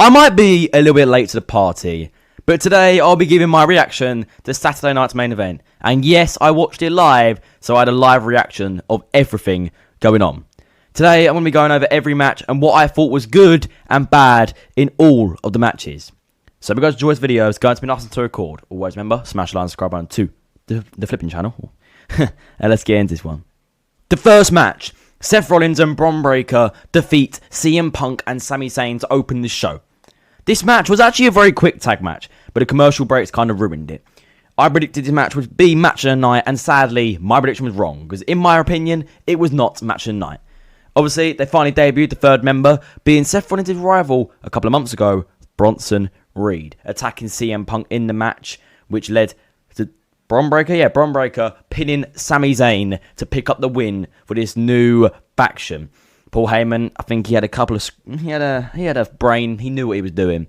I might be a little bit late to the party, but today I'll be giving my reaction to Saturday night's main event. And yes, I watched it live, so I had a live reaction of everything going on. Today I'm going to be going over every match and what I thought was good and bad in all of the matches. So if you guys enjoy this video, it's going to be nice to record. Always remember, smash the like and subscribe button to the flipping channel. And let's get into this one. The first match, Seth Rollins and Bron Breakker defeat CM Punk and Sami Zayn to open the show. This match was actually a very quick tag match, but the commercial breaks kind of ruined it. I predicted this match would be match of the night, and sadly, my prediction was wrong, because in my opinion, it was not match of the night. Obviously, they finally debuted the third member, being Seth Rollins' rival a couple of months ago, Bronson Reed, attacking CM Punk in the match, which led to Bron Breakker pinning Sami Zayn to pick up the win for this new faction. Paul Heyman, I think he had a brain, he knew what he was doing.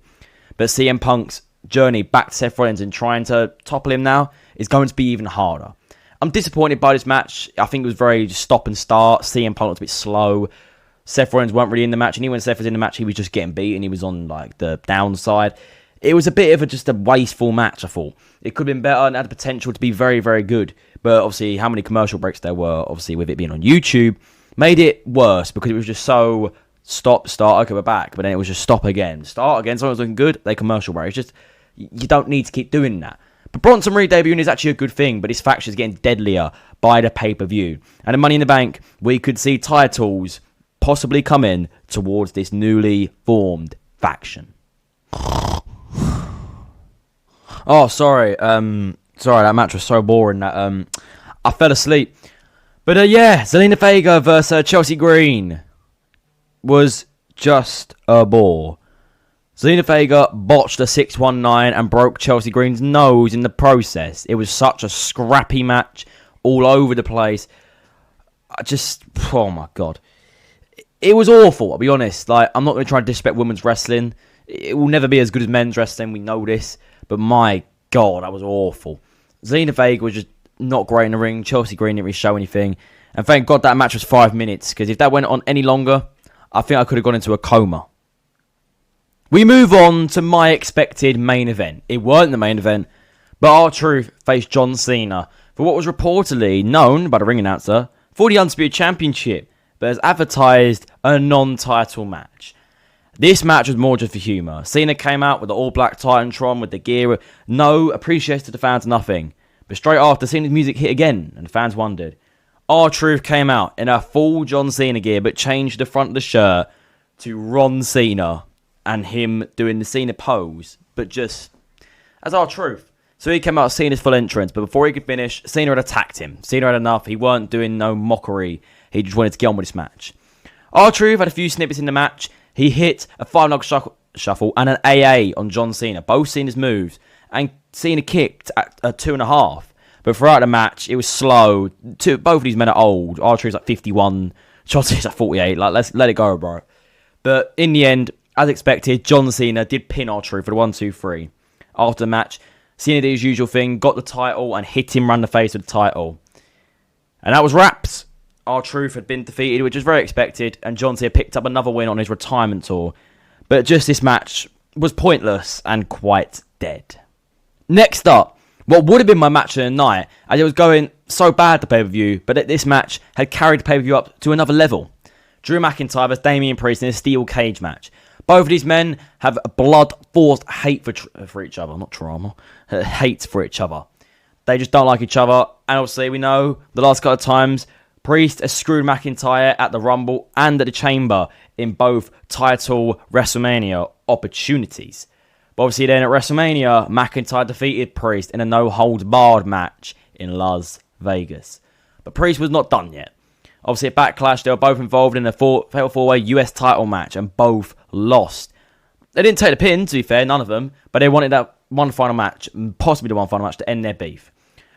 But CM Punk's journey back to Seth Rollins and trying to topple him now is going to be even harder. I'm disappointed by this match. I think it was very stop and start. CM Punk was a bit slow. Seth Rollins weren't really in the match, and even when Seth was in the match, he was just getting beaten. He was on like the downside. It was a bit of just a wasteful match, I thought. It could have been better and had the potential to be very, very good. But obviously, how many commercial breaks there were, obviously with it being on YouTube, made it worse because it was just so stop, start, okay, we're back. But then it was just stop again, start again. Someone's looking good, they commercial break. It's just, you don't need to keep doing that. But Bronson Reed debuting is actually a good thing, but his faction is getting deadlier by the pay-per-view. And in Money in the Bank, we could see titles possibly come in towards this newly formed faction. Oh, sorry. Sorry, that match was so boring that I fell asleep. But yeah, Zelena Fagger versus Chelsea Green was just a bore. Zelena Fagger botched a 619 and broke Chelsea Green's nose in the process. It was such a scrappy match, all over the place. Oh my god. It was awful, I'll be honest. Like, I'm not going to try and disrespect women's wrestling. It will never be as good as men's wrestling, we know this. But my god, that was awful. Zelena Fagger was just not great in the ring. Chelsea Green didn't really show anything. And thank God that match was 5 minutes, because if that went on any longer, I think I could have gone into a coma. We move on to my expected main event. It weren't the main event, but R-Truth faced John Cena for what was reportedly known by the ring announcer for the Undisputed Championship, but as advertised a non-title match. This match was more just for humour. Cena came out with the all-black Titantron with the gear, no appreciation to the fans, nothing. But straight after, Cena's music hit again, and the fans wondered. R-Truth came out in a full John Cena gear, but changed the front of the shirt to Ron Cena, and him doing the Cena pose, but just as R-Truth. So he came out Cena's full entrance, but before he could finish, Cena had attacked him. Cena had enough. He weren't doing no mockery. He just wanted to get on with this match. R-Truth had a few snippets in the match. He hit a 5-knuckle shuffle and an AA on John Cena, both Cena's moves, and Cena kicked at a 2.5. But throughout the match, it was slow. Both of these men are old. R-Truth's like 51. John Cena's like 48. Like, let's let it go, bro. But in the end, as expected, John Cena did pin R-Truth for the 1-2-3. After the match, Cena did his usual thing, got the title, and hit him round the face with the title. And that was wraps. R-Truth had been defeated, which was very expected, and John Cena picked up another win on his retirement tour. But just this match was pointless and quite dead. Next up, what would have been my match of the night, as it was going so bad the pay-per-view, but this match had carried the pay-per-view up to another level. Drew McIntyre versus Damian Priest in a steel cage match. Both of these men have blood-forced hate for each other. Not trauma. Hate for each other. They just don't like each other. And obviously, we know the last couple of times, Priest has screwed McIntyre at the Rumble and at the Chamber in both title WrestleMania opportunities. But obviously, then at WrestleMania, McIntyre defeated Priest in a no-holds-barred match in Las Vegas. But Priest was not done yet. Obviously, at Backlash, they were both involved in a Fatal 4-Way US title match and both lost. They didn't take the pin, to be fair, none of them, but they wanted that one final match, possibly the one final match, to end their beef.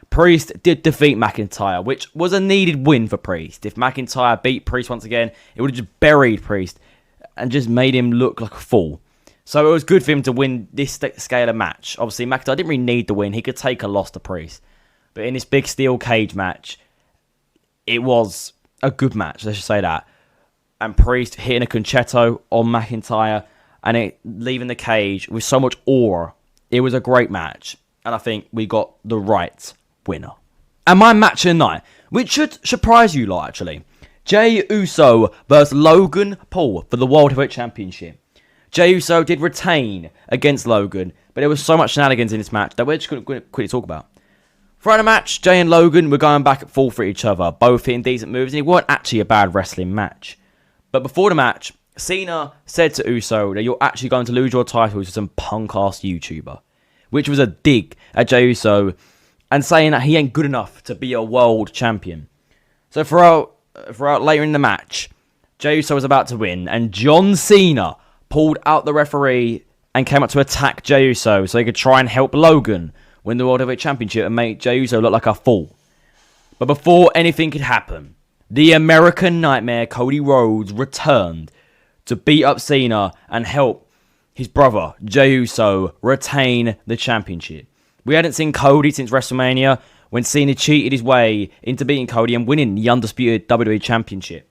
Priest did defeat McIntyre, which was a needed win for Priest. If McIntyre beat Priest once again, it would have just buried Priest and just made him look like a fool. So it was good for him to win this scale of match. Obviously, McIntyre didn't really need the win. He could take a loss to Priest. But in this big steel cage match, it was a good match, let's just say that. And Priest hitting a concerto on McIntyre. and it leaving the cage with so much aura. It was a great match, and I think we got the right winner. And my match of the night, which should surprise you lot actually, Jey Uso versus Logan Paul for the World Heavyweight Championship. Jey Uso did retain against Logan, but there was so much shenanigans in this match that we're just going to quickly talk about. Throughout the match, Jey and Logan were going back and forth for each other, both hitting decent moves, and it weren't actually a bad wrestling match. But before the match, Cena said to Uso that you're actually going to lose your title to some punk-ass YouTuber, which was a dig at Jey Uso, and saying that he ain't good enough to be a world champion. So throughout later in the match, Jey Uso was about to win, and John Cena pulled out the referee and came up to attack Jey Uso so he could try and help Logan win the World Heavyweight Championship and make Jey Uso look like a fool. But before anything could happen, the American Nightmare Cody Rhodes returned to beat up Cena and help his brother Jey Uso retain the championship. We hadn't seen Cody since WrestleMania, when Cena cheated his way into beating Cody and winning the undisputed WWE Championship.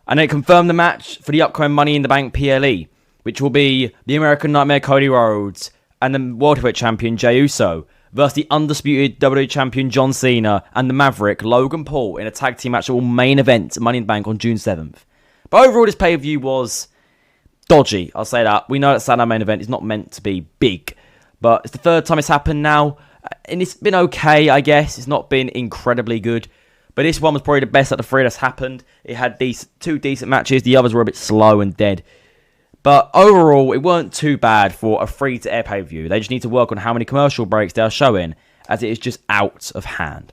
And they confirmed the match for the upcoming Money in the Bank PLE, which will be the American Nightmare Cody Rhodes and the World Heavyweight Champion Jey Uso versus the undisputed WWE Champion John Cena and the Maverick Logan Paul in a tag team match that will main event Money in the Bank on June 7th. But overall, this pay-per-view was dodgy, I'll say that. We know that Saturday main event is not meant to be big, but it's the third time it's happened now, and it's been okay, I guess. It's not been incredibly good, but this one was probably the best out of the three that's happened. It had two decent matches, the others were a bit slow and dead. But overall, it weren't too bad for a free-to-air pay-per-view. They just need to work on how many commercial breaks they are showing, as it is just out of hand.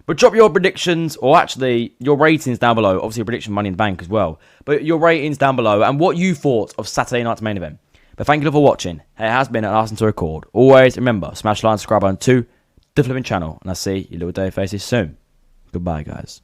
But drop your predictions, or actually, your ratings down below. Obviously, a prediction Money in the Bank as well. But your ratings down below, and what you thought of Saturday night's main event. But thank you for watching. It has been an awesome to record. Always remember, smash the like and subscribe button to the flipping channel. And I'll see you little day faces soon. Goodbye, guys.